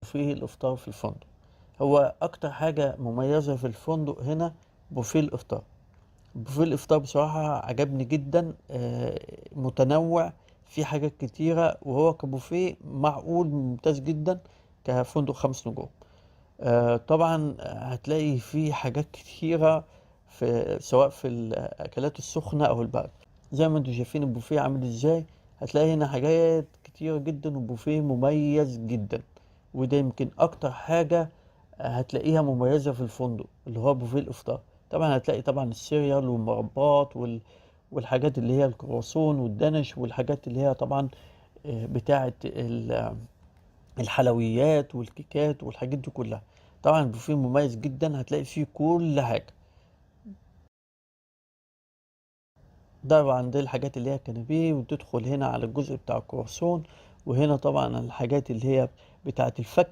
بوفيه الإفطار في الفندق. هو أكتر حاجة مميزة في الفندق هنا بوفيه الإفطار. بوفيه الإفطار بصراحة عجبني جدًا، متنوع، فيه حاجات كتيرة، وهو كبوفيه معقول ممتاز جدًا كفندق 5 نجوم. طبعًا هتلاقي فيه حاجات كتيرة سواء في الأكلات السخنة أو الباردة. زي ما أنتم شايفين البوفيه عامل إزاي، هتلاقي هنا حاجات كتيرة جدًا وبوفيه مميز جدًا، وده يمكن أكتر حاجة هتلاقيها مميزة في الفندق، اللي هو بوفيه الإفطار. طبعًا هتلاقي طبعًا السيريال والمربّات والحاجات اللي هي الكرواسون والدنش والحاجات اللي هي طبعًا بتاعة الحلويات والكيكات والحاجات دي كلّها. طبعًا البوفيه مميز جدًا، هتلاقي فيه كل حاجة. طبعًا دي الحاجات اللي هي الكنابيه، وتدخل هنا على الجزء بتاع الكرواسون، وهنا طبعًا الحاجات اللي هي بتاعة الفاكهة.